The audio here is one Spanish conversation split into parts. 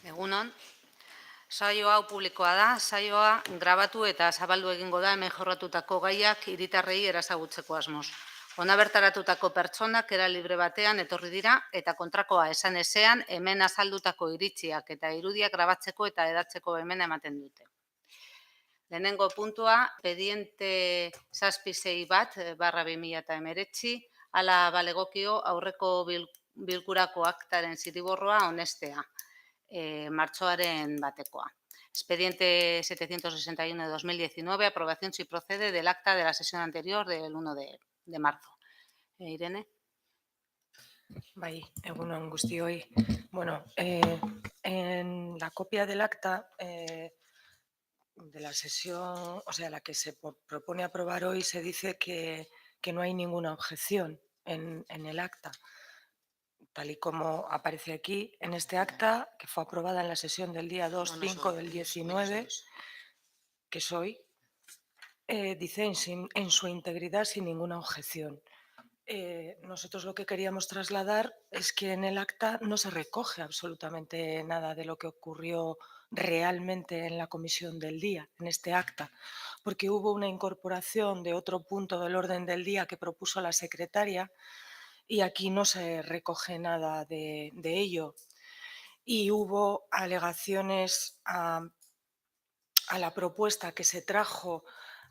Egunon, saio hau publikoa da, saioa grabatu eta zabaldu egingo da hemen jorratutako gaiak hiritarrei erazagutzeko asmoz. Hona bertaratutako pertsonak era libre batean etorri dira eta kontrakoa esan ezean hemen azaldutako iritziak eta irudiak grabatzeko eta hedatzeko hemen ematen dute. Lehenengo puntua, expediente 761/2019, hala balegokio aurreko bilkurako aktaren zirriborroa onestea, martxoaren batekoa. Expediente 761 de 2019, aprobación si procede del acta de la sesión anterior del 1 de marzo. Irene. Bai, egunon guztioi. Bueno, en la copia del acta de la sesión, o sea, la que se propone aprobar hoy, se dice que no hay ninguna objeción en el acta, tal y como aparece aquí en este acta, que fue aprobada en la sesión del día 2/5 del 19, que es hoy, dice en su integridad sin ninguna objeción. Nosotros lo que queríamos trasladar es que en el acta no se recoge absolutamente nada de lo que ocurrió realmente en la comisión del día, en este acta, porque hubo una incorporación de otro punto del orden del día que propuso la secretaria y aquí no se recoge nada de ello. Y hubo alegaciones a la propuesta que se trajo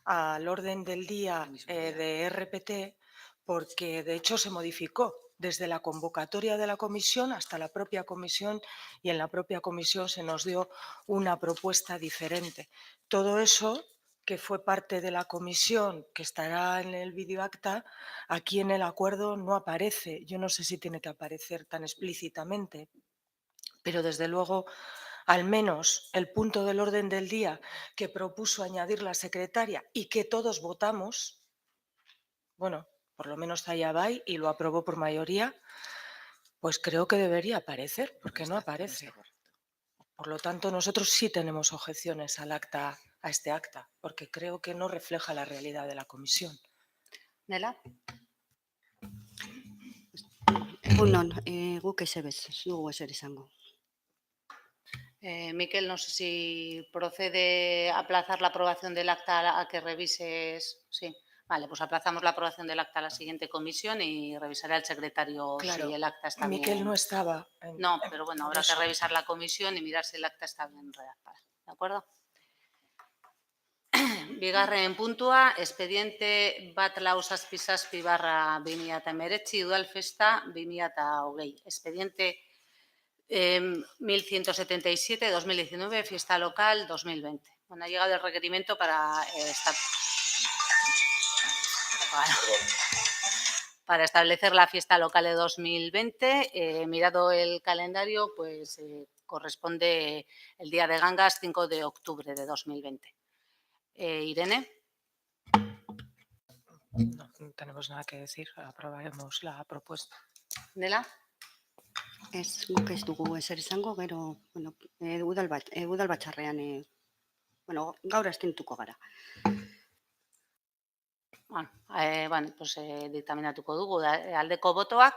al orden del día de RPT, porque de hecho se modificó desde la convocatoria de la comisión hasta la propia comisión y en la propia comisión se nos dio una propuesta diferente. Todo eso, que fue parte de la comisión, que estará en el videoacta, aquí en el acuerdo no aparece. Yo no sé si tiene que aparecer tan explícitamente, pero desde luego al menos el punto del orden del día que propuso añadir la secretaria y que todos votamos, bueno, por lo menos Zayabay y lo aprobó por mayoría, pues creo que debería aparecer, porque no aparece. Por lo tanto, nosotros sí tenemos objeciones al acta, a este acta, porque creo que no refleja la realidad de la comisión. Nela. Egunon, guk ez dugu ezer izango. Miquel, no sé si procede aplazar la aprobación del acta a que revises. Sí, vale, pues aplazamos la aprobación del acta a la siguiente comisión y revisará el secretario Claro, si el acta está Miquel bien. no estaba. No, pero bueno, habrá que revisar la comisión y mirar si el acta está bien redactada. ¿De acuerdo? Bigarren puntua, expediente bat lau zazpi barra 2019, Udal Festa 2020. Expediente 1177-2019, fiesta local 2020. Bueno, ha llegado el requerimiento para establecer la fiesta local de 2020. Mirado el calendario, pues corresponde el día de Gangas, 5 de octubre de 2020. Irene. No tenemos nada que decir, aprobaremos la propuesta. Nela. Guk ez dugu ezer izango, gero, bueno, udal batzarrean, gaur abstenituko gara. Bueno, pues diktaminatuko dugu. Aldeko botoak,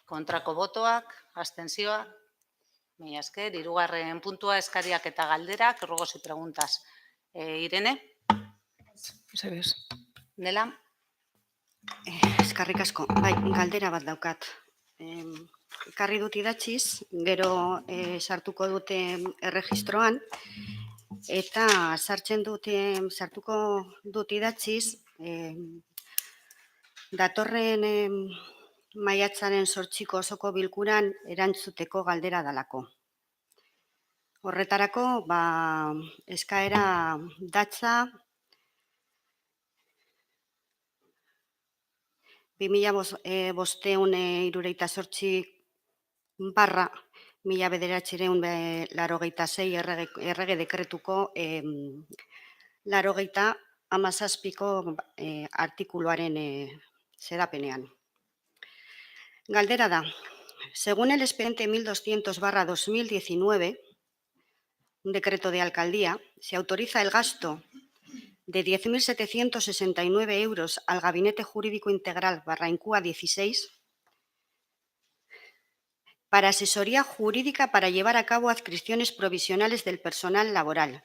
kontrako botoak, abstentzioak. Mila esker, hirugarren puntua, eskariak eta galderak, ruego si preguntas. Irene. Se ves. Nela. Eskerrik asko, bai, galdera bat daukat. Ekarri dut idatziz, gero sartuko dute erregistroan, eta sartuko dut idatziz, datorren maiatzaren 8ko osoko bilkuran erantzuteko galdera dalako. Horretarako, eskaera datza 2568/1986 errege dekretuko 87ko artikuluaren xedapenean. Galdera da, según el expediente 1200/2019, un decreto de alcaldía, se autoriza el gasto de 10.769 euros al Gabinete Jurídico Integral /Incua 16 para asesoría jurídica para llevar a cabo adscripciones provisionales del personal laboral.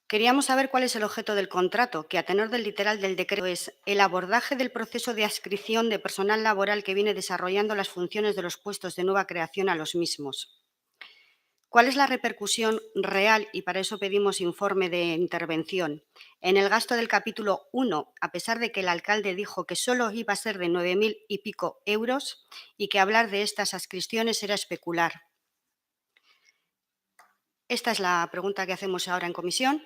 Queríamos saber cuál es el objeto del contrato, que a tenor del literal del decreto es el abordaje del proceso de adscripción de personal laboral que viene desarrollando las funciones de los puestos de nueva creación a los mismos. ¿Cuál es la repercusión real? Y para eso pedimos informe de intervención. En el gasto del capítulo 1, a pesar de que el alcalde dijo que solo iba a ser de 9.000 y pico euros y que hablar de estas adscripciones era especular. Esta es la pregunta que hacemos ahora en comisión.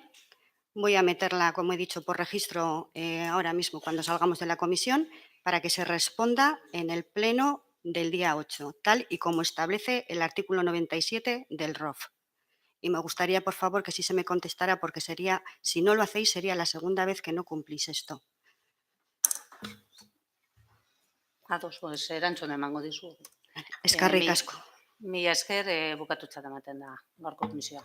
Voy a meterla, como he dicho, por registro ahora mismo cuando salgamos de la comisión para que se responda en el pleno del día 8, tal y como establece el artículo 97 del ROF. Y me gustaría, por favor, que sí se me contestara porque sería, si no lo hacéis, sería la segunda vez que no cumplís esto. Ados, pues, erantzun emango dizu. Eskerrik asko. Mila esker, bukatutzat ematen da gaurko komisioa.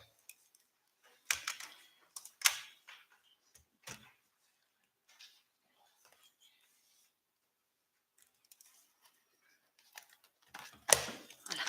Hala.